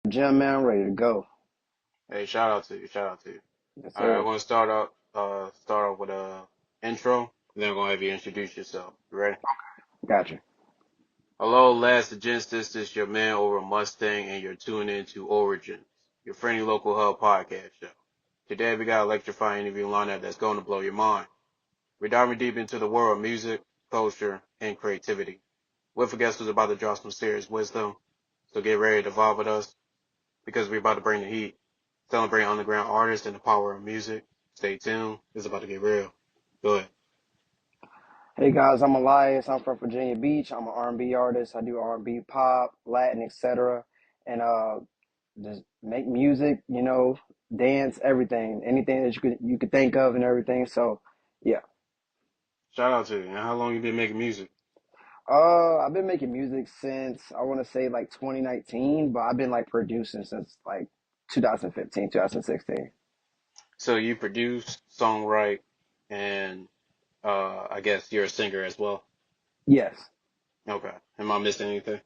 Gym man, ready to go. Hey, shout out to you. Shout out to you. Yes, All right, I'm sir. gonna start off with a intro, and then I'm gonna have you introduce yourself. You ready? Gotcha. Hello, A.L.I.S, this is your man over Mustang, and you're tuning in to Aura-Genz, your friendly local hub podcast show. Today we got an electrifying interview lineup that's going to blow your mind. We're diving deep into the world of music, culture, and creativity. With a guest who's about to drop some serious wisdom, so get ready to vibe with us because we're about to bring the heat. Celebrate underground artists and the power of music. Stay tuned. It's about to get real. Go ahead. Hey guys, I'm A.L.I.A.S. I'm from Virginia Beach. I'm an R&B artist. I do R&B, pop, Latin, etc. And just make music, dance, everything, anything that you could think of and everything. So, yeah. Shout out to you. And how long you been making music? I've been making music since I want to say like 2019, but I've been like producing since like 2015, 2016. So you produce, songwrite, and I guess you're a singer as well. Yes. Okay. Am I missing anything?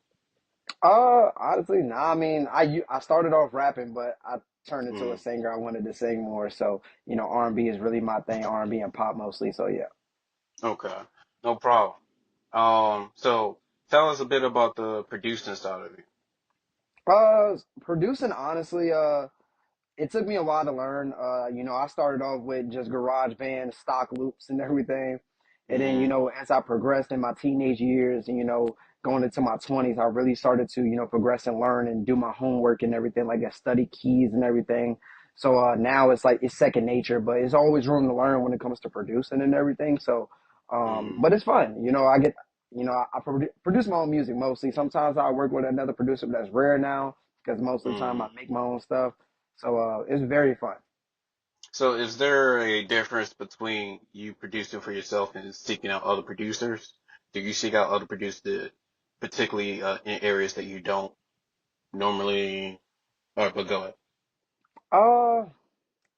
Honestly, nah. I mean, I started off rapping, but I turned into a Mm, singer. I wanted to sing more, so R&B is really my thing. R&B and pop mostly. So yeah. okay. No problem. So tell us a bit about the producing side of it. Producing honestly, it took me a while to learn. I started off with just garage band, stock loops and everything. And then, Mm, as I progressed in my teenage years and, going into my 20s, I really started to, progress and learn and do my homework and everything, like I study keys and everything. So now it's like it's second nature, but it's always room to learn when it comes to producing and everything. So, mm, but it's fun. I get, I produce my own music mostly. Sometimes I work with another producer, but that's rare now because most of the time I mm. make my own stuff. So it's very fun. So is there a difference between you producing for yourself and seeking out other producers? Do you seek out other producers, particularly in areas that you don't normally? All right, but go ahead. Uh,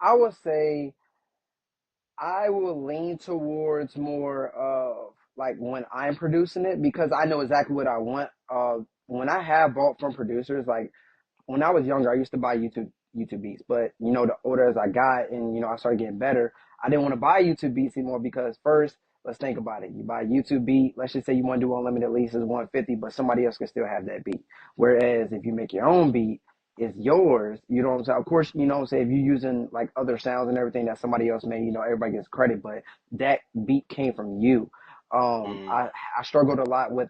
I would say I will lean towards more of like when I'm producing it because I know exactly what I want. When I have bought from producers, like when I was younger, I used to buy YouTube beats, but the older as I got and I started getting better, I didn't want to buy YouTube beats anymore because first, let's think about it. You buy a YouTube beat, let's just say you want to do unlimited leases 150, but somebody else can still have that beat. Whereas if you make your own beat, it's yours. You know what I'm saying? Of course, what I'm saying, if you're using like other sounds and everything that somebody else made, everybody gets credit, but that beat came from you. Um, Mm, I I struggled a lot with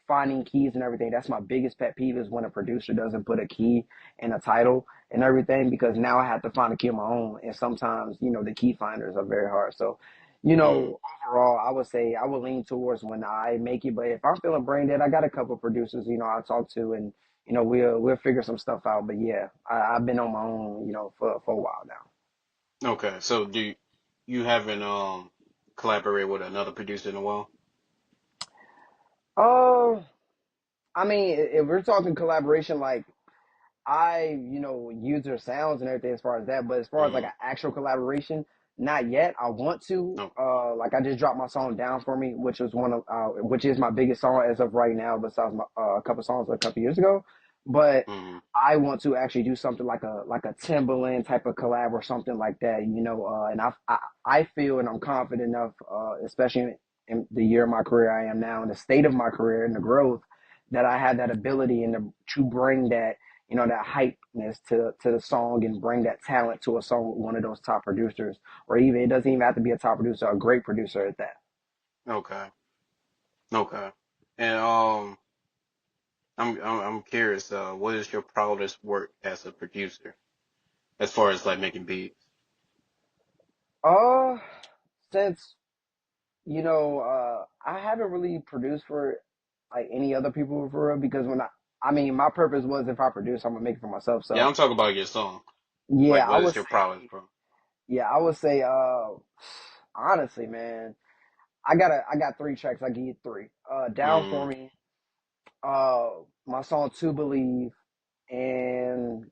finding keys and everything. That's my biggest pet peeve is when a producer doesn't put a key in a title and everything because now I have to find a key of my own, and sometimes the key finders are very hard. So, mm. overall, I would say I would lean towards when I make it. But if I'm feeling brain dead, I got a couple producers I talk to, and we'll figure some stuff out. But yeah, I've been on my own for a while now. Okay, so you haven't collaborated with another producer in a while? Uh, I mean, if we're talking collaboration, like use their sounds and everything as far as that. But as far as like Mm, an actual collaboration, not yet. I want to. no. Like I just dropped my song "Down for Me," which was which is my biggest song as of right now, besides a couple songs a couple years ago. But Mm, I want to actually do something like a Timberland type of collab or something like that. And I feel and I'm confident enough, especially in the year of my career I am now, in the state of my career and the growth, that I have that ability and to bring that that hypeness to the song and bring that talent to a song with one of those top producers, or even it doesn't even have to be a top producer, a great producer at that. okay. Okay. And I'm curious. What is your proudest work as a producer, as far as like making beats? Uh, since I haven't really produced for like any other people for real because I mean, my purpose was if I produce, I'm gonna make it for myself. Yeah, So I'm talking about your song. yeah, Like, what is your proudest, bro? I would say, honestly, man, I got three tracks. I give you three. Down for Mm, Me, my song To Believe, and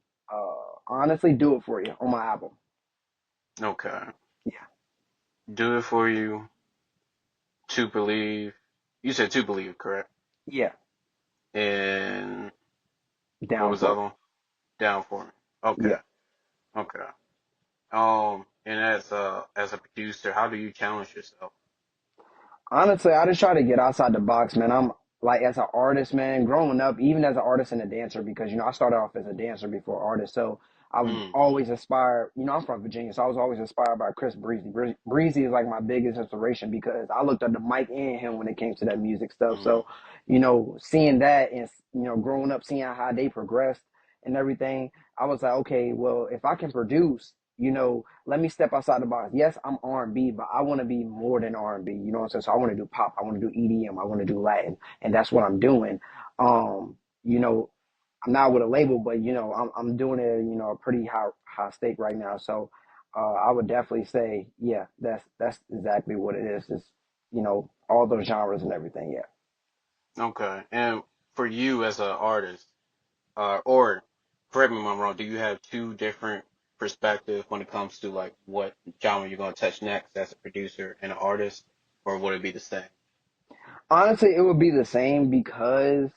honestly Do It For You on my album. okay. Yeah, Do it for you. To believe. You said to believe, correct? yeah, And what Down was the For other Me. one? Down for me. Okay. Yeah. Okay. And as a producer, how do you challenge yourself? Honestly, I just try to get outside the box, man. I'm like as an artist, man, growing up, even as an artist and a dancer, because I started off as a dancer before artist. So I've Mm, always inspired, I'm from Virginia, so I was always inspired by Chris Breezy. Breezy is like my biggest inspiration because I looked up to Mike and him when it came to that music stuff. mm, So, seeing that and growing up, seeing how they progressed and everything, I was like, okay, well, if I can produce, let me step outside the box. Yes, I'm R&B, but I want to be more than R&B. You know what I'm saying? So I want to do pop. I want to do EDM. I want to do Latin, and that's what I'm doing. You know, I'm not with a label, but I'm doing it. A pretty high stake right now. So I would definitely say, yeah, that's exactly what it is. Is all those genres and everything. Yeah. okay. And for you as an artist, or correct me if I'm wrong, do you have two different perspectives when it comes to like what genre you're gonna touch next as a producer and an artist, or would it be the same? Honestly, it would be the same because,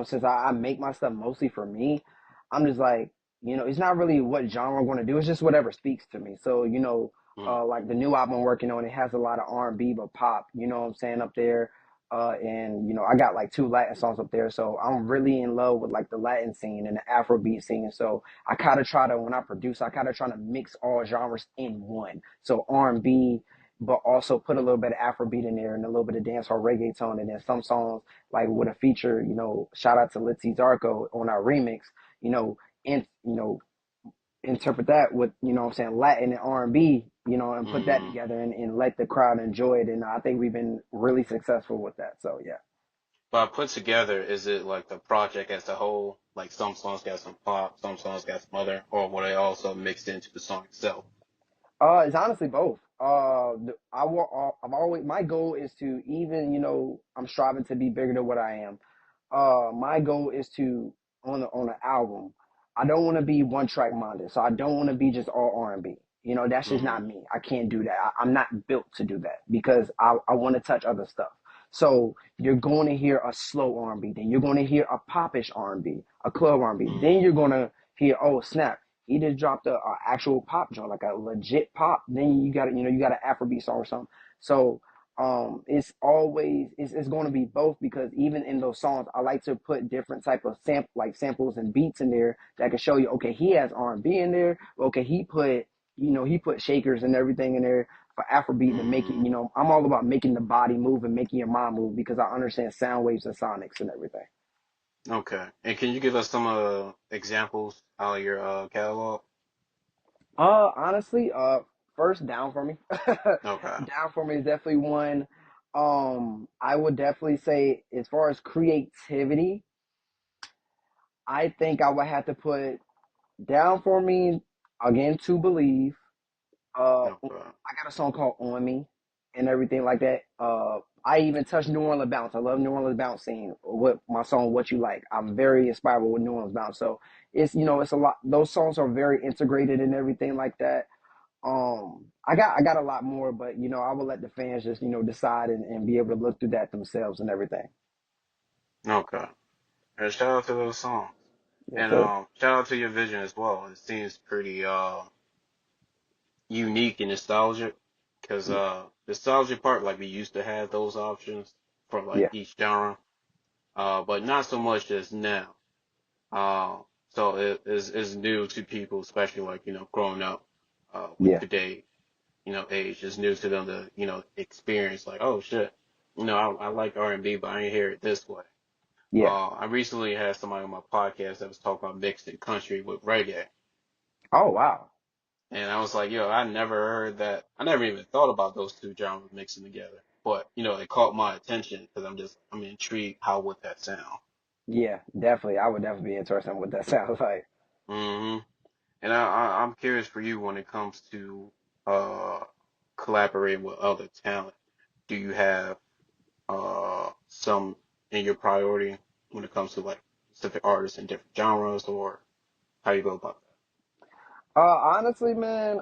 since I make my stuff mostly for me, I'm just like, it's not really what genre I'm going to do. It's just whatever speaks to me. So, Mm, like the new album I'm working on, it has a lot of R&B, but pop, you know what I'm saying, up there. And, I got like two Latin songs up there. So I'm really in love with like the Latin scene and the Afrobeat scene. So I kind of try to, when I produce, I kind of try to mix all genres in one. So R&B, but also put a little bit of Afrobeat in there and a little bit of dancehall reggaeton. And then some songs like with a feature, shout out to Litzy Zarko on our remix, you know, and interpret that with, what I'm saying, Latin and R&B, and put that mm. together and let the crowd enjoy it. And I think we've been really successful with that. So yeah. But put together, is it like the project as a whole? Like some songs got some pop, some songs got some other, or were they also mixed into the song itself? It's honestly both. I've always my goal is to even I'm striving to be bigger than what I am. My goal is to on an album. I don't want to be one track minded, so I don't want to be just all R&B. That's just Mm, not me. I can't do that. I'm not built to do that because I want to touch other stuff. So you're going to hear a slow R&B, then you're going to hear a popish R&B, a club R&B, then mm, you're going to hear, oh snap, he just dropped a actual pop joint, like a legit pop. Then you got you got an Afrobeat song or something. So it's always it's going to be both because even in those songs, I like to put different type of samples and beats in there that can show you, okay, he has R&B in there. Okay, he put shakers and everything in there for Afrobeat to make it. mm. I'm all about making the body move and making your mind move because I understand sound waves and sonics and everything. Okay. And can you give us some examples out of your catalog? Honestly, first down for me. Okay. Down for me is definitely one. I would definitely say as far as creativity, I think I would have to put down for me again to believe. Okay. I got a song called On Me and everything like that. I even touched New Orleans bounce. I love New Orleans bounce scene. What my song What You Like. I'm very inspired with New Orleans bounce. So it's a lot. Those songs are very integrated and everything like that. I got a lot more, but I will let the fans just decide and be able to look through that themselves and everything. Okay. And shout out to those songs. Yes, And sir. shout out to your vision as well. It seems pretty unique and nostalgic because Yeah, nostalgia part, like we used to have those options for like yeah, each genre, but not so much as now. Uh, so it is new to people, especially like growing up with yeah, today age. It's new to them to experience like, oh shit, I like R&B, but I ain't hear it this way. yeah. I recently had somebody on my podcast that was talking about mixing country with reggae. Oh wow. And I was like, yo, I never heard that. I never even thought about those two genres mixing together. But, it caught my attention because I'm intrigued how would that sound. Yeah, definitely. I would definitely be interested in what that sounds like. Hmm. And I'm curious for you when it comes to uh, collaborating with other talent. Do you have some in your priority when it comes to like specific artists in different genres, or how you go about Honestly, man,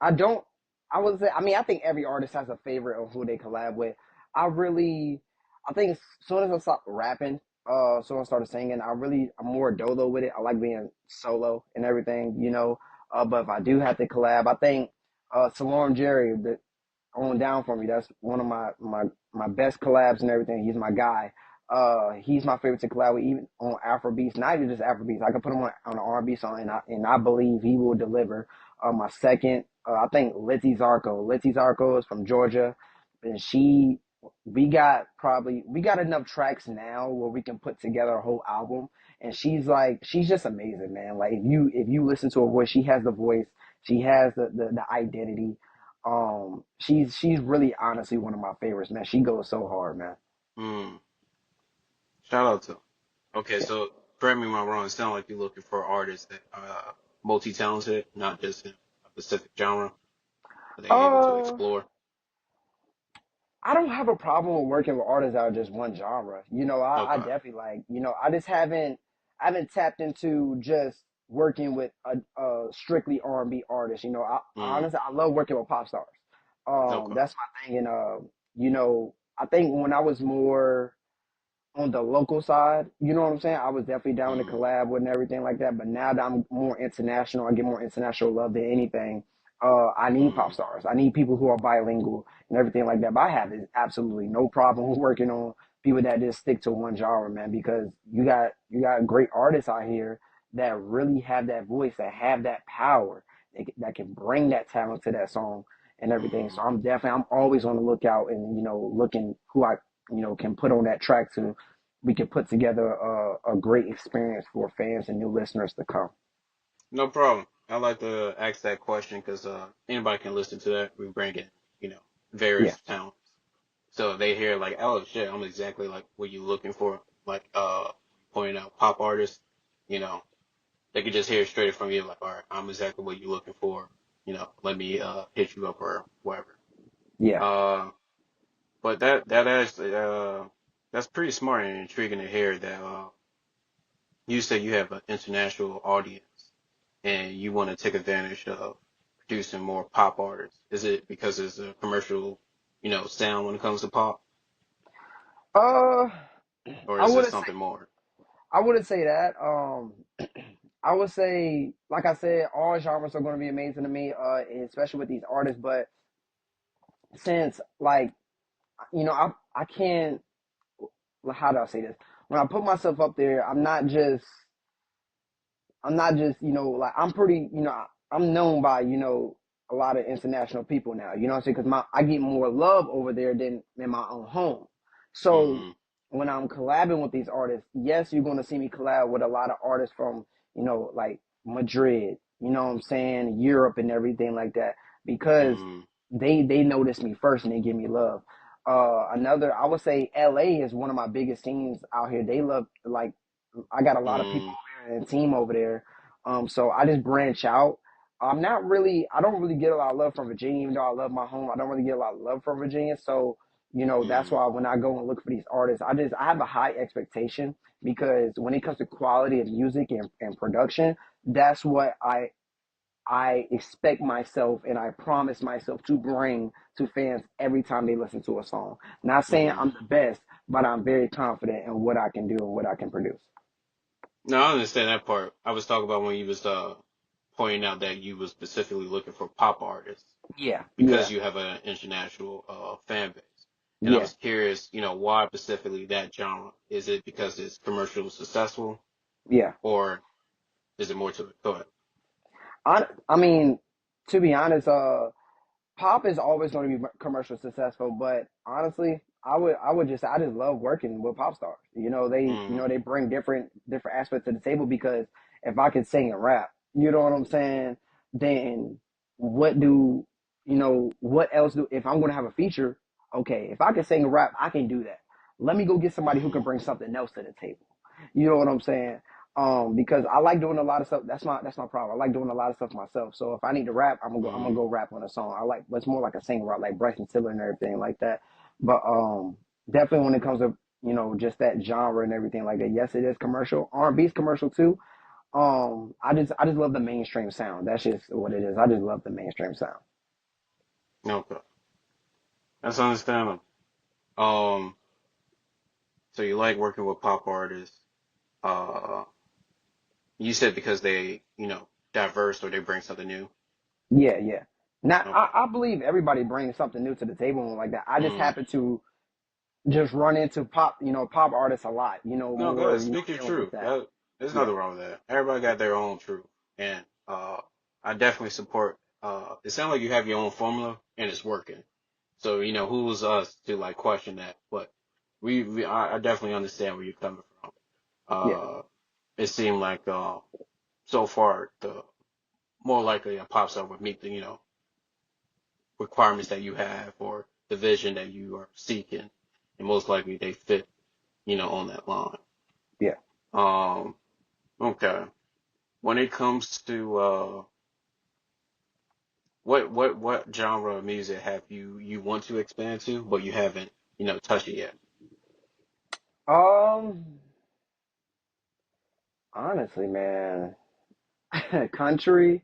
I don't. I would say. I mean, I think every artist has a favorite of who they collab with. I really, I think as soon as I stop rapping, So I started singing. I'm more dolo with it. I like being solo and everything, you know. But if I do have to collab, I think Salorm Jerry, on down for me. That's one of my best collabs and everything. He's my guy. He's my favorite to collab with, even on Afrobeats. Not even just Afrobeats. I could put him on an R&B song, and I believe he will deliver. My second, I think Litzy Zarko. Litzy Zarko is from Georgia, and we got enough tracks now where we can put together a whole album. And she's just amazing, man. Like if you listen to her voice, she has the voice, she has the identity. She's really honestly one of my favorites, man. She goes so hard, man. Mm, shout out to him. Okay, Yeah. so correct me if I'm wrong. It sounds like you're looking for artists that are multi-talented, not just in a specific genre that they're able to Uh, explore. I don't have a problem with working with artists out of just one genre. You know, I Okay. definitely like, you know, I haven't tapped into just working with a strictly R&B artist. You know, Mm, honestly, I love working with pop stars. okay. That's my thing. And, you know, I think when I was more on the local side, you know what I'm saying? I was definitely down to Mm, collab with and everything like that. But now that I'm more international, I get more international love than anything. I need pop mm, stars. I need people who are bilingual and everything like that. But I have absolutely no problem with working on people that just stick to one genre, man, because you got great artists out here that really have that voice, that have that power, that can bring that talent to that song and everything. mm. So I'm always on the lookout and looking who I can put on that track to we can put together a great experience for fans and new listeners to come. No problem. I like to ask that question because anybody can listen to that. We bring in, you know, Yeah, various talents. So they hear like, oh shit, I'm exactly like what you looking for. Like pointing out pop artists, you know, they could just hear it straight from you, like, all right, I'm exactly what you're looking for. You know, let me hit you up or whatever. yeah. Uh, but that's pretty smart and intriguing to hear that you said you have an international audience and you want to take advantage of producing more pop artists. Is it because it's a commercial, you know, sound when it comes to pop, Uh, or I is it wouldn't say something more? I wouldn't say that. I would say, like I said, all genres are going to be amazing to me, especially with these artists. But since, like, I can't. How do I say this? When I put myself up there, I'm not just, like I'm pretty, I'm known by, a lot of international people now, you know what I'm saying? Cause I get more love over there than in my own home. So Mm-hmm. when I'm collabing with these artists, yes, you're going to see me collab with a lot of artists from, like Madrid, you know what I'm saying? Europe and everything like that, because Mm-hmm. they notice me first and they give me love. I would say LA is one of my biggest scenes out here. They love, like, I got a lot of people Mm-hmm. over there and a team over there. So I just branch out. I don't really get a lot of love from Virginia, even though I love my home. I don't really get a lot of love from Virginia. So, that's Mm-hmm. why when I go and look for these artists, I have a high expectation because when it comes to quality of music and production, that's what I expect myself and I promise myself to bring to fans every time they listen to a song. Not saying Mm-hmm. I'm the best, but I'm very confident in what I can do and what I can produce. No, I understand that part. I was talking about when you was pointing out that you was specifically looking for pop artists Yeah, because yeah, you have an international fan base. And I yeah, was curious, you know, why specifically that genre? Is it because it's commercially successful, yeah. or is it more to it? Go ahead. I mean, to be honest, pop is always going to be commercial successful, but honestly, I would just say I just love working with pop stars. Mm-hmm. They bring different aspects to the table because if I can sing and rap, you know what I'm saying, then what do what else do if I'm going to have a feature? Okay, if I can sing and rap, I can do that. Let me go get somebody who can Mm-hmm. bring something else to the table. You know what I'm saying? Because I like doing a lot of stuff. That's my problem. I like doing a lot of stuff myself. So if I need to rap, I'm gonna Mm-hmm. go rap on a song. I like, but it's more like a singer, right? Like Bryson Tiller and everything like that. But definitely when it comes to just that genre and everything like that. Yes, it is commercial. R&B is commercial too. I just love the mainstream sound. That's just what it is. I just love the mainstream sound. Okay, that's understandable. Um, So you like working with pop artists. Uh, you said because they, diverse or they bring something new. Yeah, yeah. Now, Okay. I believe everybody brings something new to the table and like that. I just Mm. happen to just run into pop, pop artists a lot, No, go ahead. more, Speak your dealing with truth. that. There's Yeah, nothing wrong with that. Everybody got their own truth, and I definitely support. It sounds like you have your own formula, and it's working. So who's us to like question that? But I definitely understand where you're coming from. yeah, Uh, it seemed like so far the more likely it pops up would meet the requirements that you have or the vision that you are seeking, and most likely they fit on that line. yeah. Um, okay. When it comes to what genre of music have you want to expand to, but you haven't touched it yet? Um, Honestly, man, country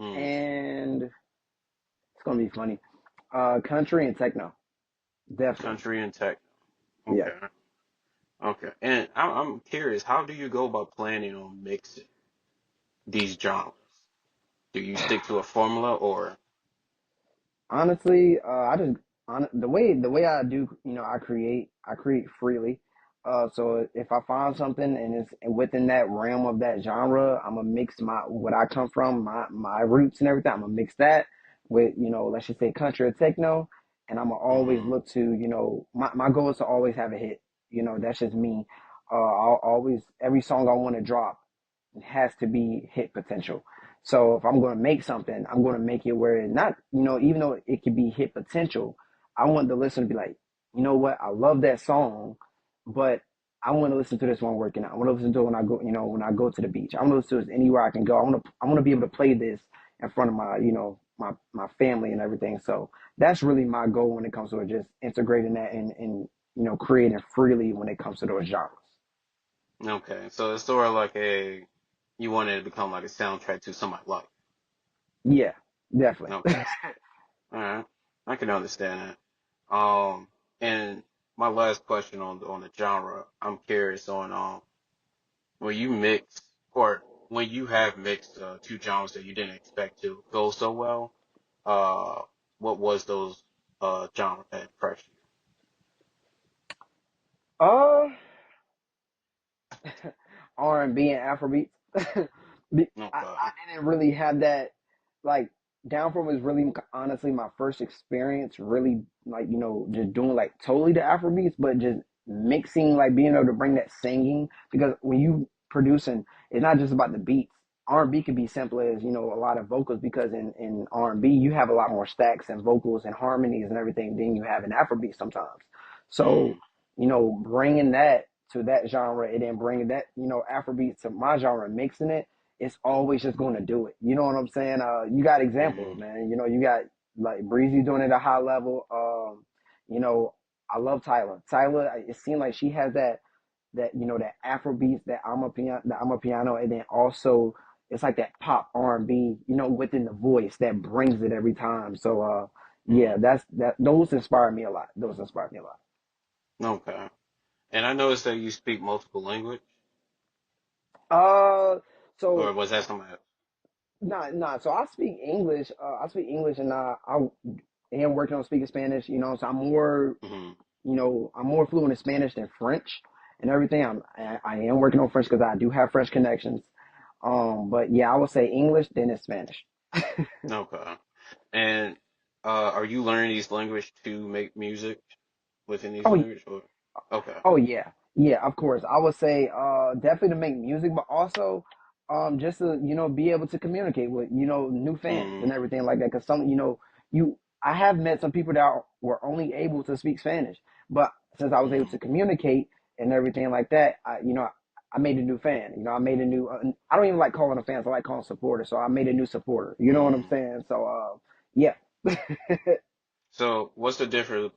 Mm, and it's gonna be funny. Country and techno, definitely. country and tech. Yeah. Okay, okay. And I'm curious, how do you go about planning on mixing these genres? Do you stick to a formula or? Honestly, I just the way I do, I create freely. So if I find something and it's within that realm of that genre, I'm gonna mix my what I come from, my roots and everything. I'm gonna mix that with, let's just say country or techno, and I'm gonna always Mm, look to, my goal is to always have a hit. That's just me. I'll always every song I want to drop has to be hit potential. So if I'm going to make something, I'm going to make it where it not, even though it could be hit potential, I want the listener to be like, you know what, I love that song, but I want to listen to this one working out. I want to listen to it when I go, when I go to the beach. I want to listen to this anywhere I can go. I want to be able to play this in front of my, my family and everything. So that's really my goal when it comes to it, just integrating that and creating freely when it comes to those genres. okay, so it's sort of like you want it to become like a soundtrack to somebody's life. Yeah, definitely. Okay, all right, I can understand that. And my last question on the genre, I'm curious on when you mix or when you have mixed two genres that you didn't expect to go so well, uh, what was those genres that impressed Uh, R&B and Afrobeats. you? I Okay. didn't really have that. Like, Downfall was really honestly my first experience, really, like, just doing like totally the Afrobeats, but just mixing, like being able to bring that singing. Because when you producing, it's not just about the beats. R&B can be simple as, a lot of vocals, because in R&B you have a lot more stacks and vocals and harmonies and everything than you have in Afrobeat sometimes. So, Mm, bringing that to that genre and then bringing that, Afrobeat to my genre, mixing it, it's always just going to do it. You know what I'm saying? You got examples, mm, man. You got like Breezy doing it at a high level. You know, I love Tyler. Tyler, it seemed like she has that that Afrobeats, that I'm a piano, and then also it's like that pop R&B, within the voice that brings it every time. So, yeah, mm. those inspire me a lot. Those inspire me a lot. Okay. And I noticed that you speak multiple language, Uh, or so was that something else? nah. So I speak English. I speak English, and I am working on speaking Spanish. So Mm-hmm. I'm more fluent in Spanish than French and everything. I am working on French because I do have French connections. But yeah, I would say English, then it's Spanish. Okay. And are you learning these language to make music within these Oh, language or? Okay. Oh yeah, yeah, of course. I would say definitely to make music, but also just to be able to communicate with new fans Mm, and everything like that. Because some you I have met some people that were only able to speak Spanish, but since I was able mm, to communicate and everything like that, I made a new fan. I made a new. I don't even like calling them fans. I like calling supporters. So I made a new supporter. You know what I'm mm. saying? So yeah. So what's the difference,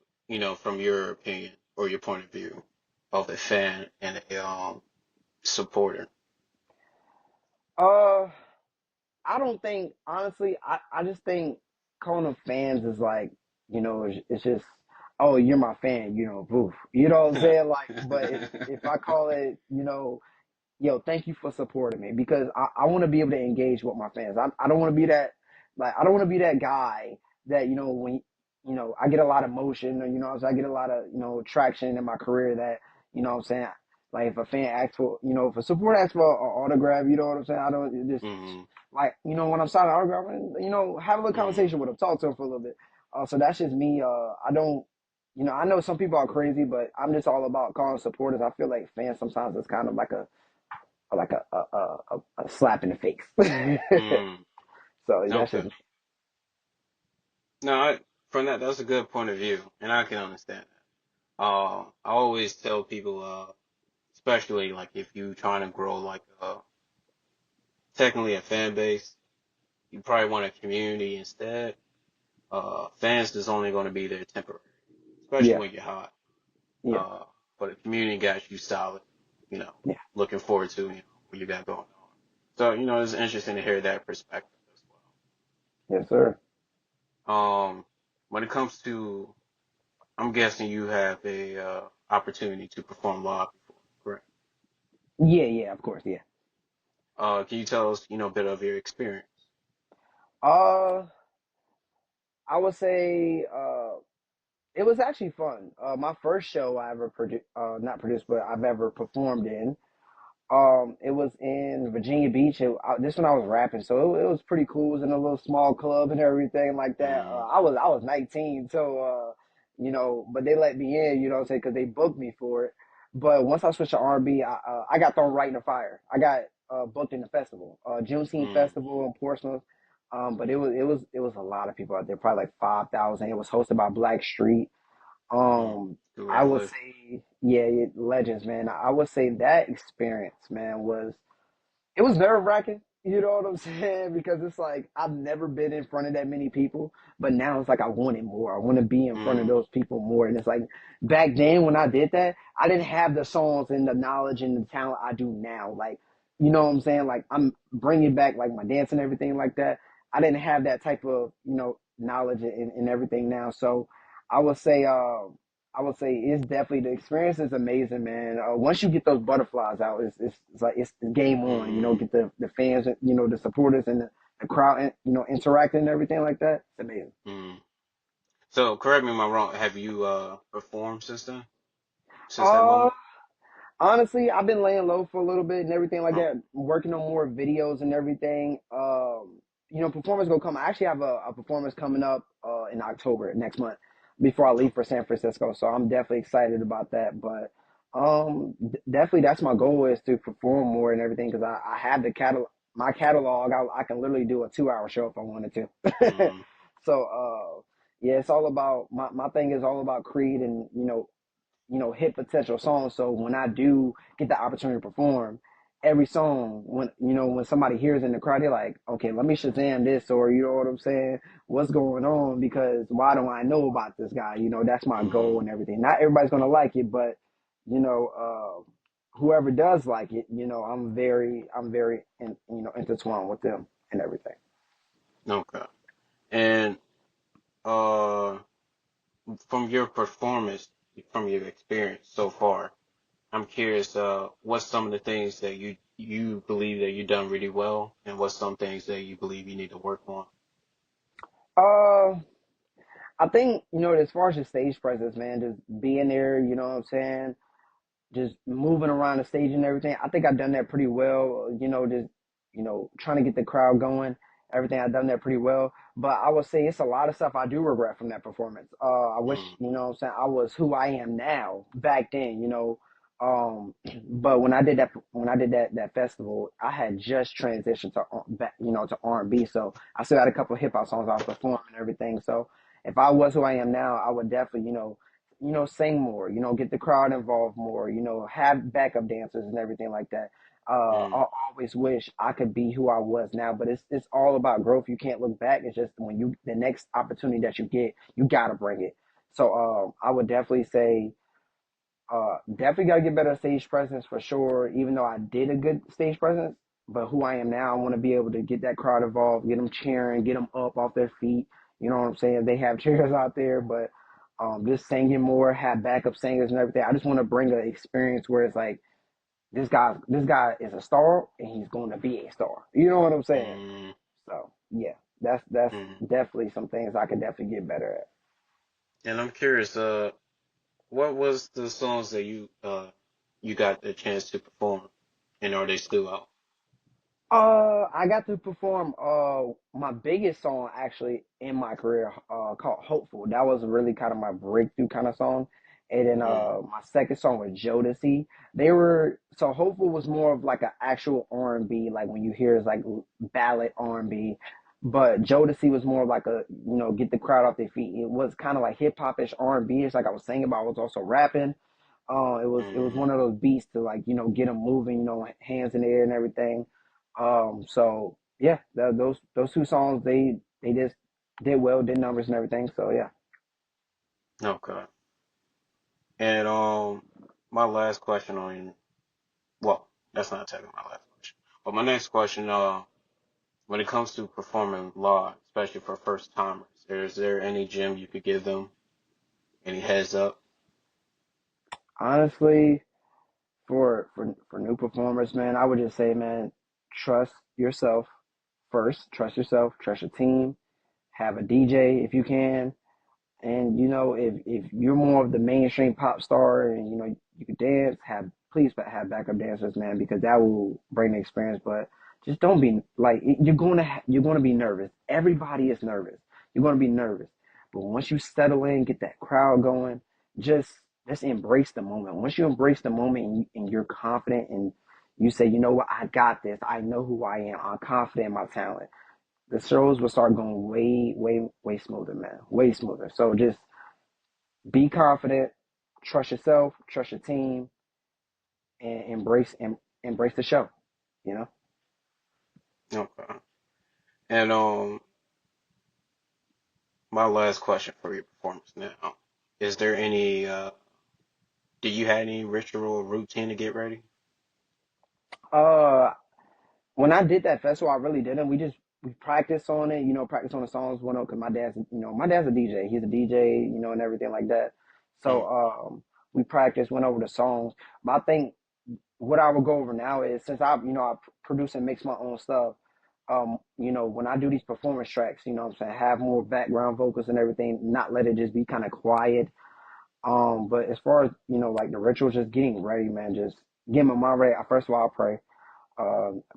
from your opinion or your point of view of a fan and a supporter? uh. I don't think honestly. I just think calling them fans is like it's just. oh, you're my fan, boof. You know what I'm saying? Like, but if I call it, yo, thank you for supporting me because I want to be able to engage with my fans. I don't want to be that, like, I don't want to be that guy that, when, I get a lot of motion or, so I get a lot of, traction in my career that, what I'm saying? Like if a fan asks for, if a support asks for an autograph, you know what I'm saying? I don't just Hmm. like, when I'm signing an autograph, have a little Hmm. conversation with them, talk to them for a little bit. So that's just me. I don't, I know some people are crazy, but I'm just all about calling supporters. I feel like fans sometimes it's kind of like a slap in the face. Hmm. So that's Okay. just No, from that's a good point of view, and I can understand that. I always tell people, especially like if you trying to grow like technically a fan base, you probably want a community instead. Fans is only going to be there temporary, especially yeah, when you're hot. yeah, Uh, but a community got you solid, you know, yeah, looking forward to, what you got going on. So, it's interesting to hear that perspective as yes, sir. well. When it comes to, I'm guessing you have a opportunity to perform live before, correct? Yeah, yeah, of course, yeah. Can you tell us, a bit of your experience? Uh, I would say it was actually fun. My first show I ever produced, not produced, but I've ever performed in. It was in Virginia Beach. This when I was rapping, so it was pretty cool. It was in a little small club and everything like that. Mm, I was 19, so but they let me in, what I'm saying, because they booked me for it. But once I switched to R&B, I got thrown right in the fire. I got booked in the festival, Juneteenth mm, festival in Portsmouth. But it was a lot of people out there, probably like 5,000. It was hosted by Black Street. mm. I would Congratulations. say, yeah, yeah, legends, man. I would say that experience, man, it was nerve wracking. You know what I'm saying? Because it's like I've never been in front of that many people, but now it's like I want it more. I want to be in front of Mm, those people more. And it's like back then when I did that, I didn't have the songs and the knowledge and the talent I do now. Like, you know what I'm saying? Like I'm bringing back like my dance and everything like that. I didn't have that type of knowledge and everything now. So I would say, I would say it's definitely the experience is amazing, man. Once you get those butterflies out, it's like it's game on. mm, Get the fans, the supporters and the crowd, interacting and everything like that. It's amazing. mm. So, correct me if I'm wrong. Have you performed since then? Since that Uh, moment? Honestly, I've been laying low for a little bit and everything like Oh, that, working on more videos and everything. Performance gonna come. I actually have a performance coming up in October next month before I leave okay. for San Francisco. So I'm definitely excited about that. But definitely that's my goal is to perform more and everything because I have the catalog. My catalog, I can literally do a 2 hour show if I wanted to. Mm, So yeah, it's all about my thing is all about creating, hit potential songs. So when I do get the opportunity to perform, every song, when somebody hears in the crowd, they're like, okay, let me Shazam this, or you know what I'm saying? What's going on? Because why don't I know about this guy? That's my goal mm, and everything. Not everybody's gonna like it, but whoever does like it, I'm very, intertwined with them and everything. okay. And uh, from your performance, from your experience so far, I'm curious, what's some of the things that you believe that you've done really well, and what's some things that you believe you need to work on? Uh, I think, as far as your stage presence, man, just being there, you know what I'm saying? Just moving around the stage and everything. I think I've done that pretty well. Just trying to get the crowd going. Everything I've done that pretty well. But I would say it's a lot of stuff I do regret from that performance. I wish Mm, what I'm saying I was who I am now back then. But when I did that festival, I had just transitioned to back to R&B. So I still had a couple of hip hop songs I was performing and everything. So if I was who I am now, I would definitely sing more, get the crowd involved more, have backup dancers and everything like that. mm, I always wish I could be who I was now, but it's all about growth. You can't look back. It's just when the next opportunity that you get, you gotta bring it. So I would definitely say definitely got to get better at stage presence for sure. Even though I did a good stage presence, but who I am now, I want to be able to get that crowd involved, get them cheering, get them up off their feet. You know what I'm saying? They have chairs out there, but Just singing more, have backup singers and everything. I just want to bring an experience where it's like this guy is a star and he's going to be a star. You know what I'm saying? Mm, So yeah, that's mm. definitely some things I could definitely get better at. And I'm curious, what was the songs that you got the chance to perform, and are they still out? I got to perform my biggest song actually in my career called Hopeful. That was really kind of my breakthrough kind of song. And then Mm, my second song was Jodeci. They were so Hopeful was more of like an actual R&B, like when you hear it's like ballad R&B. But Jodeci was more of like a get the crowd off their feet. It was kind of like hip hop-ish R&B. It's like I was singing, but I was also rapping. It was mm. one of those beats to like get them moving, hands in the air and everything. So yeah, those two songs they just did well, did numbers and everything. So yeah. Okay. And my last question on, well, that's not technically my last question, but my next question, when it comes to performing live, especially for first timers, is there any gem you could give them? Any heads up? Honestly, for new performers, man, I would just say, man, trust yourself first. Trust yourself. Trust your team. Have a DJ if you can. And if you're more of the mainstream pop star and you can dance, please have backup dancers, man, because that will bring the experience. But just don't be like you're gonna be nervous. Everybody is nervous. You're gonna be nervous. But once you settle in, get that crowd going, just just embrace the moment. Once you embrace the moment and you're confident and you say, you know what, I got this. I know who I am. I'm confident in my talent. The shows will start going way, way, way smoother, man. Way smoother. So just be confident, trust yourself, trust your team, and embrace the show. You know. Okay. And my last question for your performance now, is there any do you have any ritual or routine to get ready? Uh, when I did that festival, I really didn't. We practiced on it. Practice on the songs. Went up because my dad's a DJ. He's a DJ. And everything like that. So Mm, we practiced, went over the songs. But I think what I will go over now is since I produce and mix my own stuff. When I do these performance tracks, what I'm saying, have more background vocals and everything, not let it just be kind of quiet. But as far as, like the rituals, just getting ready, man, just get my mind right. First of all, I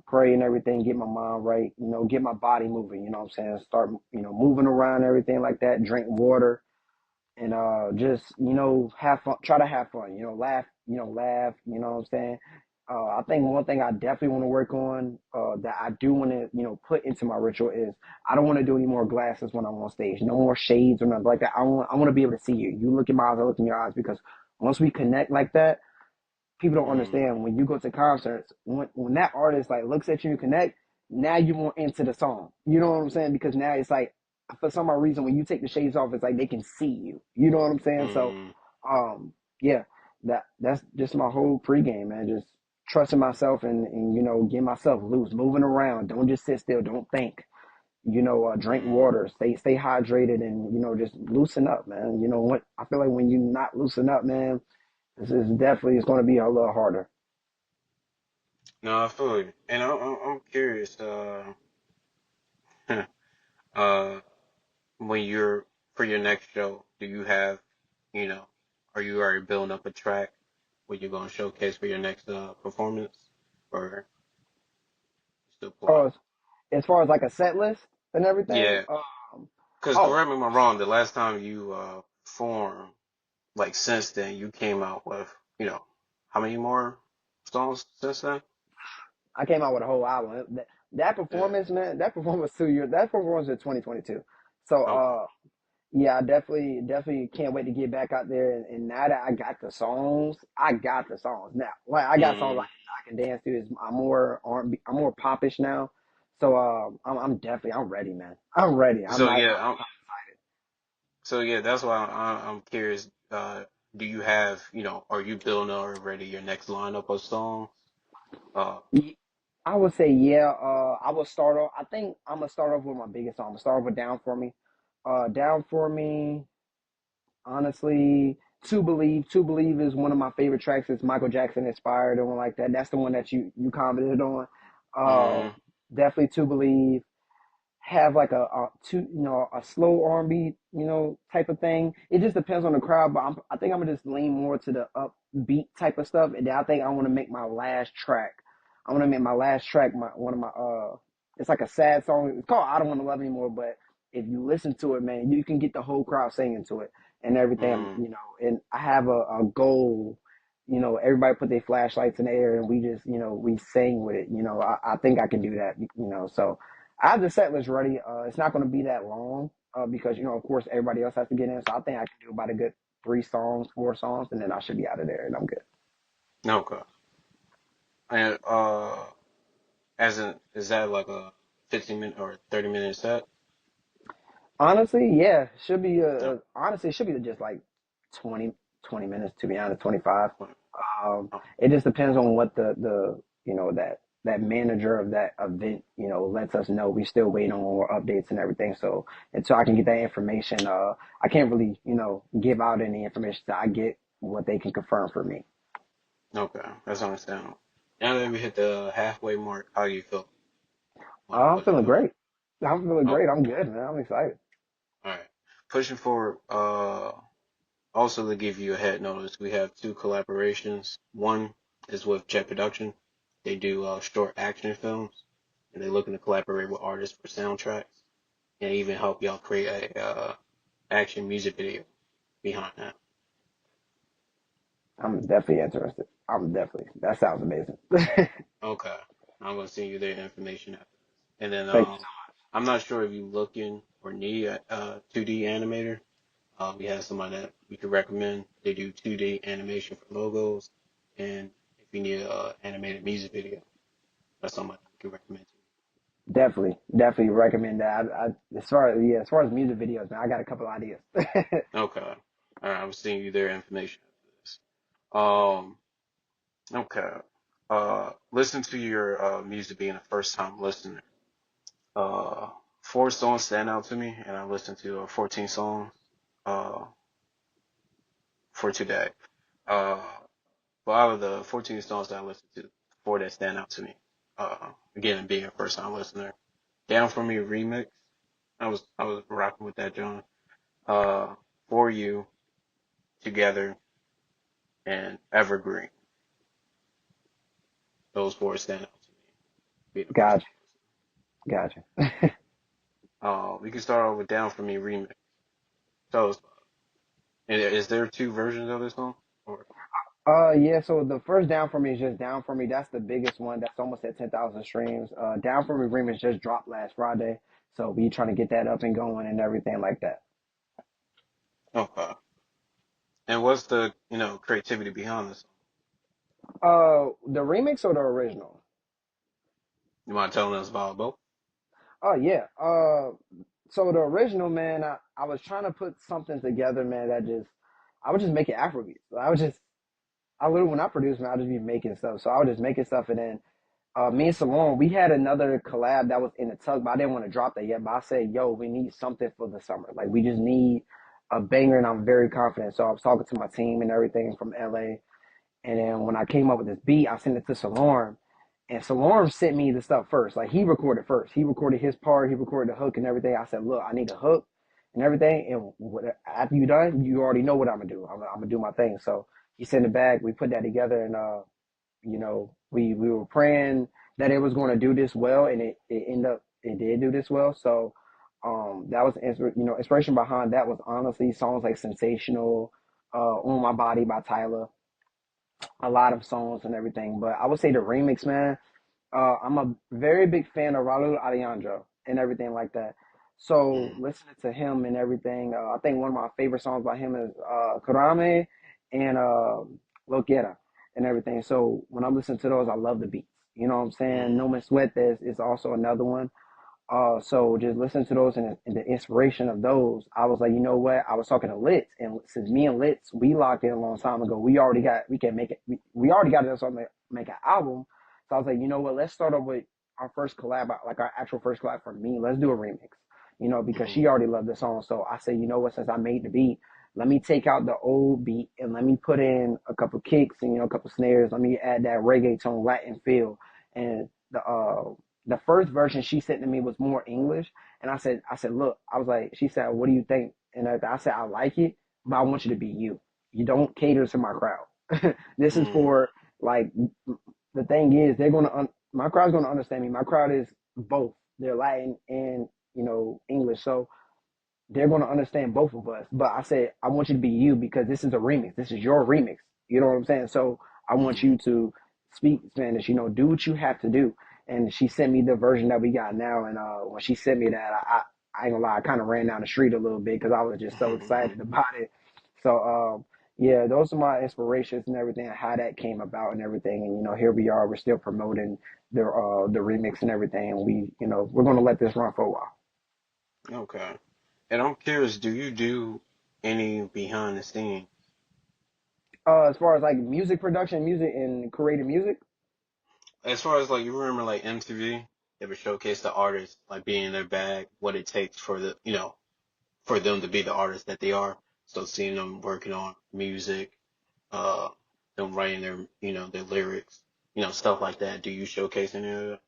pray and everything, get my mind right, get my body moving, what I'm saying? Start, moving around and everything like that, drink water and just have fun, try to have fun, laugh, what I'm saying. I think one thing I definitely want to work on that I do want to put into my ritual is I don't want to do any more glasses when I'm on stage, no more shades or nothing like that. I want to be able to see you. You look in my eyes, I look in your eyes, because once we connect like that, people don't mm, understand when you go to concerts, when that artist like looks at you and connect, now you more into the song. You know what I'm saying? Because now it's like for some odd reason when you take the shades off, it's like they can see you. You know what I'm saying? So mm, um yeah, that's just my whole pregame, man. Just trusting myself and getting myself loose, moving around. Don't just sit still, don't think. Drink mm. water, stay hydrated, and just loosen up, man. What I feel like when you not loosen up, man, this is definitely it's going to be a little harder. No, I feel you. And I'm curious, uh, when you're for your next show, do you have, you know, are you already building up a track what you're gonna showcase for your next performance, or still Oh, plotting? as far as like a set list and everything. Yeah, because Oh, correct me if I'm wrong, the last time you performed, like since then, you came out with, how many more songs since then? I came out with a whole album. That Yeah. performance, man. That performance 2 years. That performance in 2022. So, Okay. yeah, I definitely can't wait to get back out there. And now that I got the songs, now. Like I got songs Mm. I can dance to. I'm more R&B, I'm more popish now. So, I'm ready, man. I'm ready. I'm So not. yeah, so yeah, that's why I'm curious. Do you have, are you building already your next lineup of songs? Uh, I would say yeah. I will start off. I think I'm gonna start off with my biggest song. I'm gonna start off with "Down for Me." "Down for Me." Honestly, To Believe is one of my favorite tracks. It's Michael Jackson inspired and one like that. That's the one that you commented on. Uh, Mm-hmm. Definitely To Believe. Have like a two, a slow R&B, type of thing. It just depends on the crowd, but I think I'm gonna just lean more to the upbeat type of stuff. And then I think I want to make my last track. I want to make my last track one of my it's like a sad song. It's called I Don't Want to Love Anymore, but if you listen to it, man, you can get the whole crowd singing to it and everything, Mm-hmm. and I have a goal. Everybody put their flashlights in the air and we just, we sing with it. I think I can do that, so I have the set list ready. It's not going to be that long because, of course, everybody else has to get in. So I think I can do about a good 3 songs, 4 songs, and then I should be out of there and I'm good. Okay. And as in, is that like a 15-minute or 30-minute set? Honestly, yeah, should be No. honestly it should be just like 20 minutes to be honest, 25. Oh, It just depends on what the that manager of that event lets us know. We still waiting on more updates and everything. So until I can get that information, I can't really give out any information till I get what they can confirm for me. okay, that's understandable. Now that we hit the halfway mark, how do you feel I'm pushing feeling forward? great. I'm feeling Okay, great. I'm good, man. I'm excited. all right. Pushing forward, also to give you a head notice, we have 2 collaborations. One is with Jet Production. They do short action films, and they're looking to collaborate with artists for soundtracks, and even help y'all create a action music video behind that. I'm definitely interested. That sounds amazing. Okay. I'm gonna send you their information after this. And then Thank you. I'm not sure if you looking or need a 2D animator. We have somebody that we could recommend. They do 2D animation for logos, and if you need a animated music video, that's somebody we could recommend to Definitely recommend that. As far as music videos, man, I got a couple ideas. you. Okay. All right. I'm sending you their information after this. Um. Okay. Listen to your music being a first time listener. Uh, 4 songs stand out to me, and I listened to 14 songs uh, for today. Uh, but out of the 14 songs that I listened to, 4 that stand out to me, again, being a first time listener, Down For Me remix, I was rocking with that, John. Uh, For You, Together, and Evergreen. Those 4 stand out to me, being a first Gotcha, time gotcha. listener. We can start off with Down For Me remix. Tell us, is there 2 versions of this song? Or Yeah. So the first Down For Me is just Down For Me. That's the biggest one. That's almost at 10,000 streams. Down For Me remix just dropped last Friday, so we trying to get that up and going and everything like that. okay. And what's the, creativity behind this? The remix or the original? You mind telling us about both? Oh yeah. So the original, man, I was trying to put something together, man, I was just making Afrobeats. I literally, when I produce, man, I just be making stuff. So I was just making stuff, and then me and Salon, we had another collab that was in the tug, but I didn't want to drop that yet. But I said, yo, we need something for the summer. Like we just need a banger, and I'm very confident. So I was talking to my team and everything from LA, and then when I came up with this beat, I sent it to Salorm. And Salorm sent me the stuff first. Like he recorded first. He recorded his part. He recorded the hook and everything. I said, look, I need a hook and everything. And after you done, you already know what I'm gonna do. I'm gonna do my thing. So he sent it back. We put that together, and we were praying that it was going to do this well, and it did do this well. So that was inspiration behind that was honestly songs like Sensational, On My Body by Tyler, a lot of songs and everything. But I would say the remix, man. I'm a very big fan of Raul Alejandro and everything like that. So Mm. listening to him and everything, I think one of my favorite songs by him is Kurame and Lo Quiera and everything. So when I'm listening to those, I love the beats. You know what I'm saying? Mm. No Me Sweat is also another one. So just listen to those and the inspiration of those, I was like, you know what? I was talking to Litz, and since me and Litz, we locked in a long time ago. We can make it. We already got it. So make an album. So I was like, you know what? Let's start off with our first collab, like our actual first collab for me. Let's do a remix. Because Mm. she already loved the song. So I said, you know what? Since I made the beat, let me take out the old beat and let me put in a couple kicks and a couple snares. Let me add that reggaeton Latin feel. And the first version she sent to me was more English, and I said, look, I was like, she said, what do you think? And I said, I like it, but I want you to be you. You don't cater to my crowd. This is Mm, for like the thing is they're my crowd's gonna understand me. My crowd is both. They're Latin and English, so they're going to understand both of us. But I said, I want you to be you because this is a remix. This is your remix. You know what I'm saying? So I want mm, you to speak Spanish, do what you have to do. And she sent me the version that we got now. And when she sent me that, I ain't gonna lie, I kind of ran down the street a little bit because I was just so excited about it. So, yeah, those are my inspirations and everything, and how that came about and everything. And, here we are, we're still promoting the remix and everything. And we're going to let this run for a while. okay. And I'm curious, do you do any behind the scenes? As far as like music production, music and creating music. As far as like you remember like MTV, they would showcase the artists like being in their bag, what it takes for for them to be the artists that they are. So seeing them working on music, uh, them writing their lyrics, stuff like that. Do you showcase any of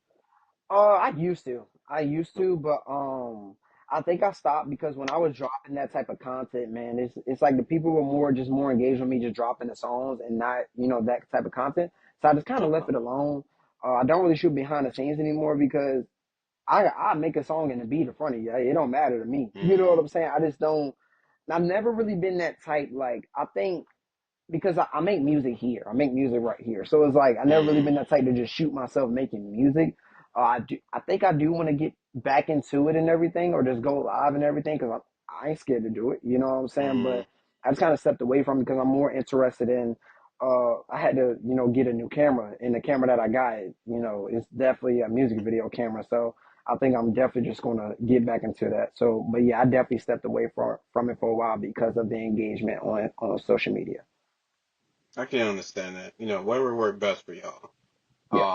I used to, but I think I stopped because when I was dropping that type of content, man, it's like the people were more engaged with me just dropping the songs and not that type of content. So I just kind that? of Okay. left it alone. I don't really shoot behind the scenes anymore because I make a song and a beat in front of you. It don't matter to me. You know what Mm, I'm saying? I just don't. I've never really been that type. Like I think because I make music here. I make music right here. So it's like I never really mm, been that type to just shoot myself making music. I think I do want to get back into it and everything, or just go live and everything, because I ain't scared to do it. You know what I'm saying? mm. But I just kind of stepped away from it because I'm more interested in. I had to get a new camera, and the camera that I got, is definitely a music video camera. So I think I'm definitely just gonna get back into that. So, but yeah, I definitely stepped away from it for a while because of the engagement on social media. I can understand that. Whatever worked best for y'all. Yeah.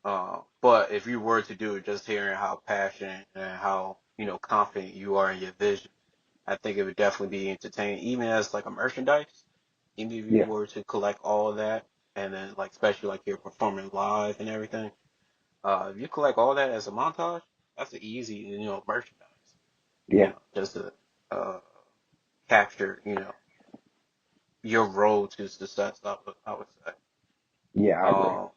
Uh, but if you were to do it, just hearing how passionate and how, confident you are in your vision, I think it would definitely be entertaining, even as like a merchandise. Even if you Yeah, were to collect all of that, and then like especially like you're performing live and everything, if you collect all that as a montage, that's an easy, merchandise. yeah, Just to uh, capture, your road to success. I would say. yeah. I agree. Um,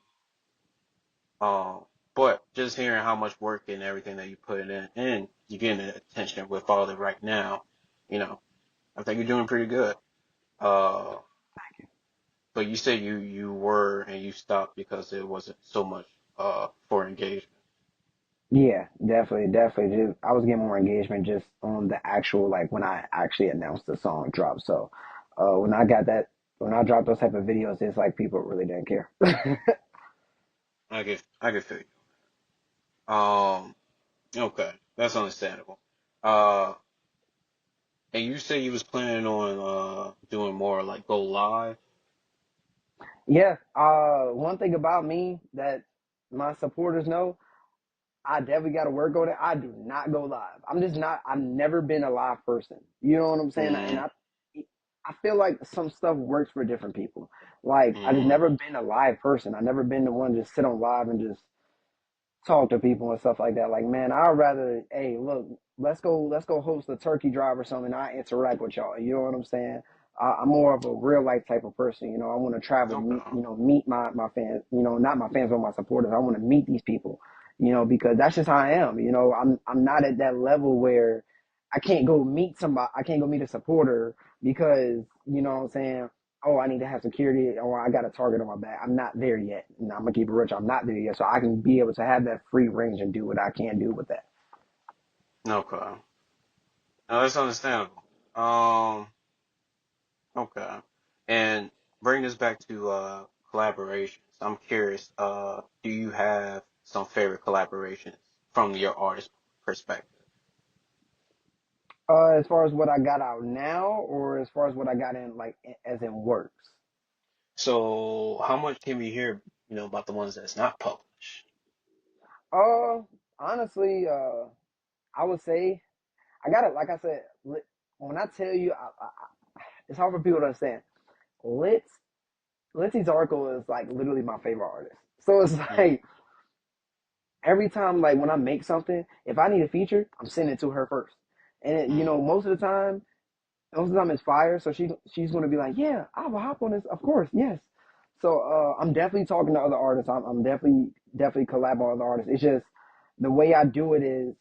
Um, but just hearing how much work and everything that you put in, and you're getting the attention with all of it right now, you know, I think you're doing pretty good. Uh, but you said you were and you stopped because it wasn't so much for engagement. Yeah, definitely, definitely. I was getting more engagement just on the actual, like when I actually announced the song drop. So, when I dropped those type of videos, it's like people really didn't care. I can feel you. Okay, that's understandable. Uh, and you said you was planning on doing more like go live. Yeah. One thing about me that my supporters know, I definitely got to work on it. I do not go live. I'm just not. I've never been a live person. You know what I'm saying? And Mm, I feel like some stuff works for different people. Like I just mm, never been a live person. I never been the one to just sit on live and just talk to people and stuff like that. Like, man, I'd rather, hey, look, let's go host a turkey drive or something. I interact with y'all. You know what I'm saying? I'm more of a real life type of person. I want to travel, meet, okay. meet my fans. Not my fans, but my supporters. I want to meet these people. Because that's just how I am. I'm not at that level where I can't go meet somebody. I can't go meet a supporter because what I'm saying. Oh, I need to have security or I got a target on my back. I'm not there yet. And I'm gonna keep it rich. I'm not there yet. So I can be able to have that free range and do what I can do with that. Okay. No, that's understandable. Okay. And bring this back to collaborations. I'm curious, do you have some favorite collaborations from your artist perspective? As far as what I got out now, or as far as what I got in, like, as in works. So how much can we hear, about the ones that's not published? Uh, honestly, I would say I got it. Like I said, when I tell you, it's hard for people to understand. Litz, Lindsay Zarko is like literally my favorite artist. So it's Mm, like every time, like when I make something, if I need a feature, I'm sending it to her first. And it, mm, most of the time it's fire. So she's gonna be like, yeah, I will hop on this, of course, yes. So I'm definitely talking to other artists. I'm definitely collab on other artists. It's just the way I do it is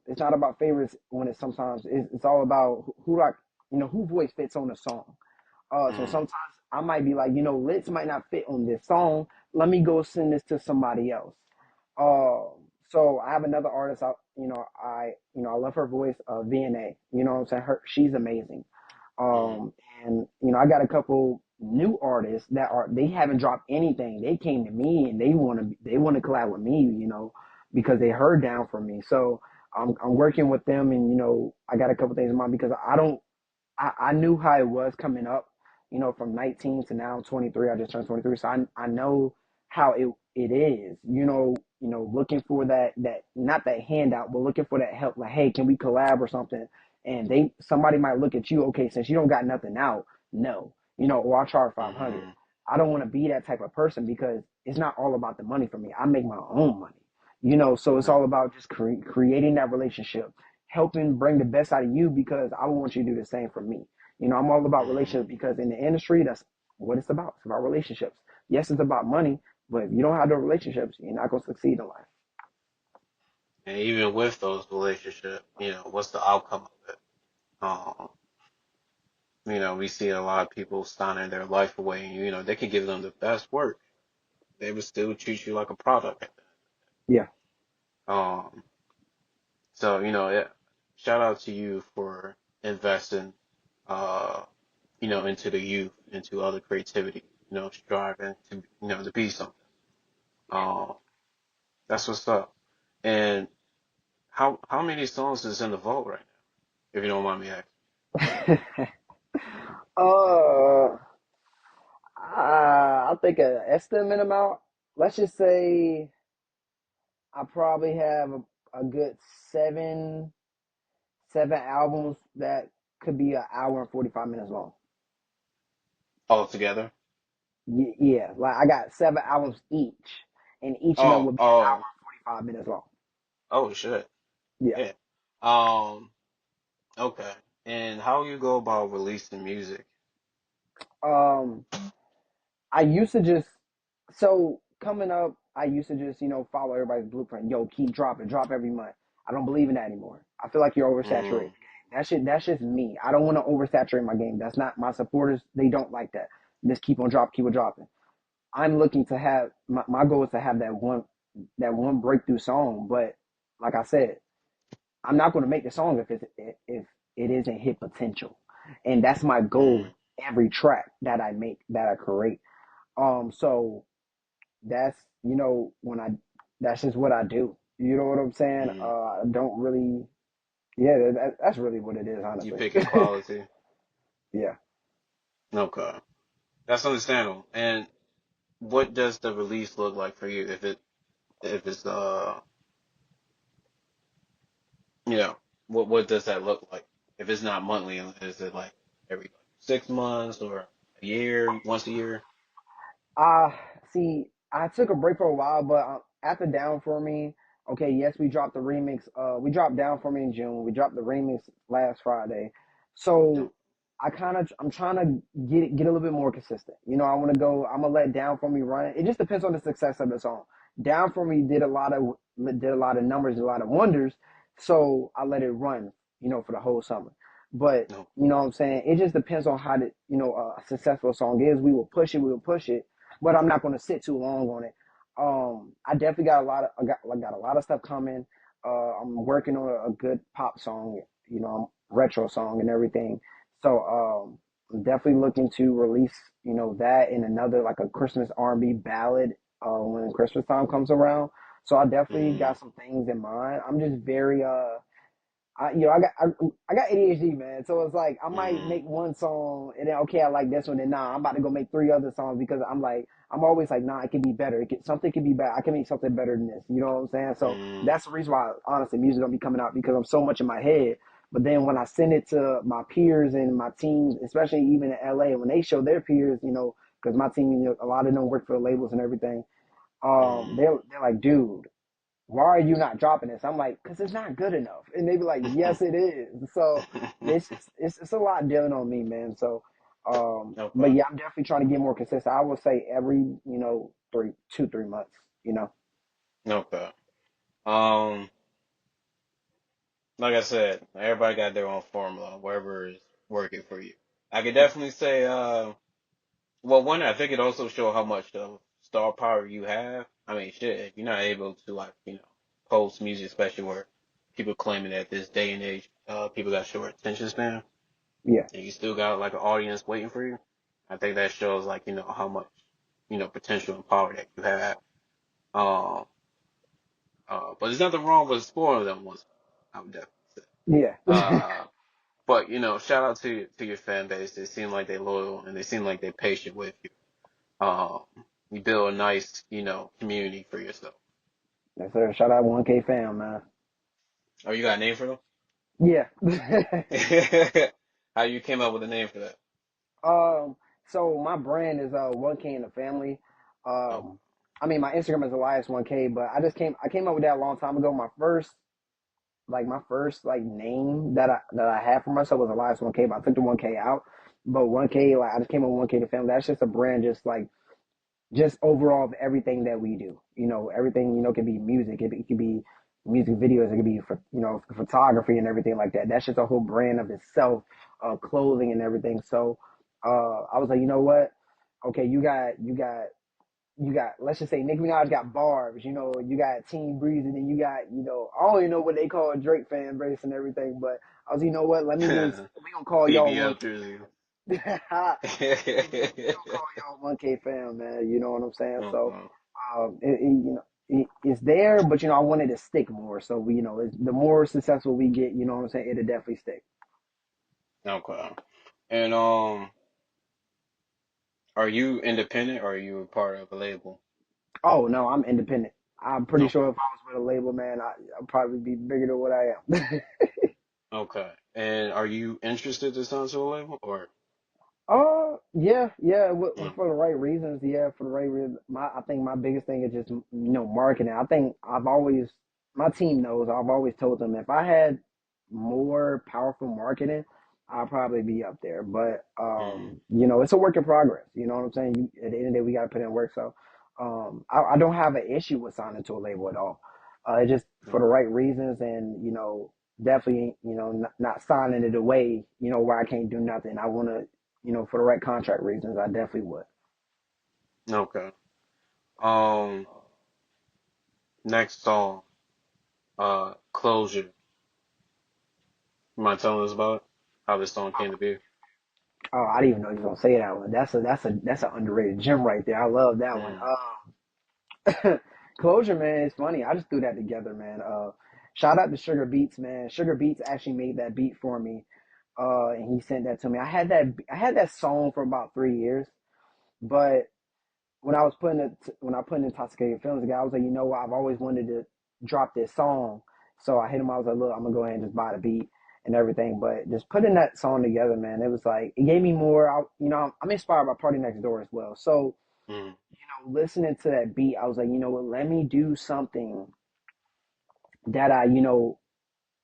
it's not about favorites when it's all about who like who voice fits on the song. So mm, sometimes I might be like, Litz might not fit on this song. Let me go send this to somebody else. So I have another artist. I love her voice. VNA. You know what I'm saying? She's amazing. mm, Um, and I got a couple new artists they haven't dropped anything. They came to me and they want to collab with me. Because they heard down from me. So I'm working with them, and I got a couple things in mind because I knew how it was coming up, from 19 to now 23. I just turned 23. So I know how it is, looking for that, not that handout, but looking for that help. Like, hey, can we collab or something? And somebody might look at you, okay, since you don't got nothing out, no, or I'll charge 500. mm, I don't want to be that type of person because it's not all about the money for me. I make my own money, so it's mm, all about just creating that relationship, helping bring the best out of you because I want you to do the same for me. I'm all about mm. relationships because in the industry, that's what it's about. It's about relationships. Yes, it's about money, but if you don't have the relationships, you're not going to succeed in life. And even with those relationships, what's the outcome of it? Um, we see a lot of people signing their life away, and they can give them the best work. They would still treat you like a product. Yeah. Um, so yeah, shout out to you for investing, uh, into the youth, into other creativity, striving to, to be something. Um, that's what's up. And how many songs is in the vault right now, if you don't mind me asking? uh, I'll think an estimate amount. Let's just say I probably have a good seven albums that could be an hour and 45 minutes long. All together? Yeah, like I got seven albums each, and each of them Oh, would be an hour oh, and 45 minutes long. oh shit. Yeah. Yeah. Um, okay. And how you go about releasing music? Um, I used to just so coming up, I used to just follow everybody's blueprint. Yo, keep dropping, drop every month. I don't believe in that anymore. I feel like you're oversaturated. Mm, That's just me. I don't want to oversaturate my game. That's not my supporters. They don't like that. Just keep on dropping. I'm looking to have my goal is to have that one breakthrough song. But like I said, I'm not going to make the song if it isn't hit potential, and that's my goal. mm, Every track that I make, that I create. So that's when I that's just what I do. You know what I'm saying? mm. I don't really, yeah. That's really what it is, You honestly. picking quality? Yeah. Okay, that's understandable. And what does the release look like for you? If it's you know, what does that look like? If it's not monthly, is it like every 6 months or a year, once a year? Uh, See, I took a break for a while, but after Down For Me, okay, yes, we dropped the remix. We dropped Down For Me in June. We dropped the remix last Friday. No. So I'm trying to get a little bit more consistent. I'm gonna let Down For Me run. It just depends on the success of the song. Down For Me did a lot of numbers, did a lot of wonders. So I let it run, for the whole summer. But No. you know what I'm saying? It just depends on how a successful song is. We will push it, but I'm not going to sit too long on it. I definitely got a lot of stuff coming. I'm working on a good pop song, retro song and everything. So I'm definitely looking to release, that in another like a Christmas R&B ballad when Christmas time comes around. So I definitely Mm, got some things in mind. I'm just very I got ADHD, man. So it's like I might mm, make one song and then okay, I like this one, and nah, I'm about to go make three other songs because I'm always like, nah, it could be better. Something could be better. I can make something better than this. You know what I'm saying? So mm, that's the reason why honestly music don't be coming out because I'm so much in my head. But then when I send it to my peers and my teams, especially even in LA, when they show their peers, because my team, a lot of them work for the labels and everything, Mm. they're like, dude, why are you not dropping this? I'm like, because it's not good enough. And they be like, yes, it is. So it's a lot dealing on me, man. So, but Okay. yeah, I'm definitely trying to get more consistent. I will say every, 3 months, you know? Okay. Um, like I said, everybody got their own formula, whatever is working for you. I could definitely say, well, one, I think it also shows how much star power you have. I mean, shit, if you're not able to like, post music, especially where people claiming that this day and age, people got short attention span, Yeah. and you still got like an audience waiting for you. I think that shows like, how much, potential and power that you have. Um, but there's nothing wrong with spoiling them once. I would definitely say. Yeah. Uh, but shout out to your fan base. They seem like they loyal and they seem like they're patient with you. Um, you build a nice, community for yourself. Yes, sir. Shout out 1K fam, man. Oh, you got a name for them? Yeah. How you came up with a name for that? um, so my brand is 1K in the family. Okay. Um, I mean, my Instagram is Elias 1K, but I came up with that a long time ago. My first like name that I had for myself was Elias 1K, but I took the 1K out. But 1K, like I just came up with 1K the family. That's just a brand, just overall of everything that we do. Everything could be music. It could be music videos. It could be for photography and everything like that. That's just a whole brand of itself, clothing and everything. So I was like, you know what? Okay, you got let's just say Nicki Minaj got barbs, you got Team Breezy, and you got, I don't even know what they call Drake fan base and everything, but I was, you know what, we gonna call y'all BBL 1K. jersey. we gonna call y'all 1K fam, man. You know what I'm saying? So Okay. it's there, but I wanted to stick more. So the more successful we get, you know what I'm saying, it'll definitely stick. Okay. And are you independent or are you a part of a label? Oh no, I'm independent. I'm pretty Okay. sure if I was with a label, man, I'd probably be bigger than what I am. Okay. And are you interested to sign to a label or? Yeah, yeah, Mm, for the right reasons. Yeah, for the right reasons. I think my biggest thing is just, marketing. I think my team knows, I've always told them if I had more powerful marketing, I'll probably be up there. But, mm, it's a work in progress. You know what I'm saying? At the end of the day, we got to put in work. So, I don't have an issue with signing to a label at all. It's just for the okay. right reasons and, definitely, not signing it away, where I can't do nothing. I want to, for the right contract reasons, I definitely would. Okay. Um, next song, Closure. You mind telling us about it? How this song came to be? Oh, I didn't even know you were gonna say that one. That's an underrated gem right there. I love that one. Mm, Closure, man, it's funny. I just threw that together, man. Shout out to Sugar Beats, man. Sugar Beats actually made that beat for me. And he sent that to me. I had that song for about 3 years, but when I put in Intoxicated Feelings again, I was like, I've always wanted to drop this song. So I hit him. I was like, look, I'm gonna go ahead and just buy the beat and everything. But just putting that song together, man, it was like it gave me more. I'm inspired by Party Next Door as well. So mm, listening to that beat, I was like, you know what? Let me do something that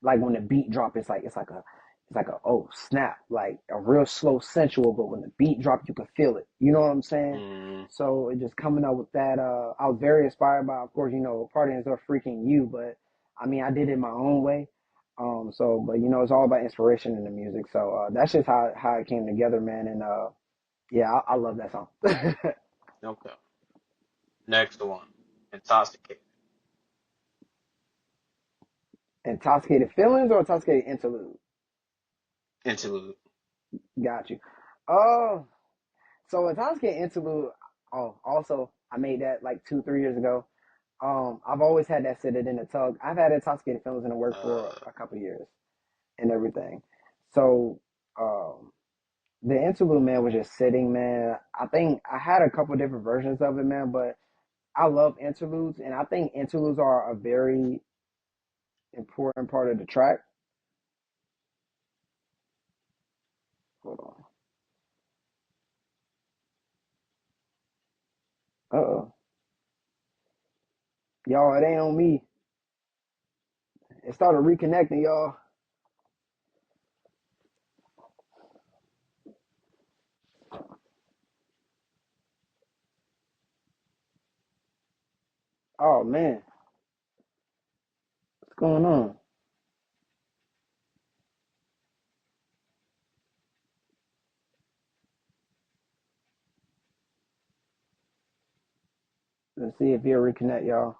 like when the beat drop, it's like a oh snap, like a real slow sensual, but when the beat drop, you can feel it. You know what I'm saying? mm, So it just coming up with that. I was very inspired by, of course, Partying are freaking you, but I mean, I did it my own way. But it's all about inspiration in the music. So that's just how it came together, man. And yeah, I love that song. okay. Next one, Intoxicated. Intoxicated feelings or intoxicated interlude? Interlude. Got you. Oh, so intoxicated interlude. Oh, also I made that like 2, 3 years ago. I've always had that sitting in the tug. I've had intoxicated feelings in the work for Uh, a couple of years and everything. So the interlude, man, was just sitting, man. I think I had a couple different versions of it, man, but I love interludes, and I think interludes are a very important part of the track. Hold on. Uh-oh. Y'all, it ain't on me. It started reconnecting, y'all. Oh man, what's going on? Let's see if he'll reconnect, y'all.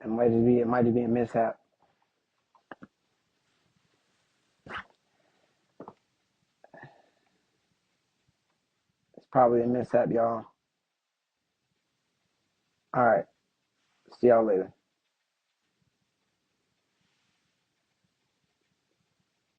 It might just be a mishap. It's probably a mishap, y'all. All right. See y'all later.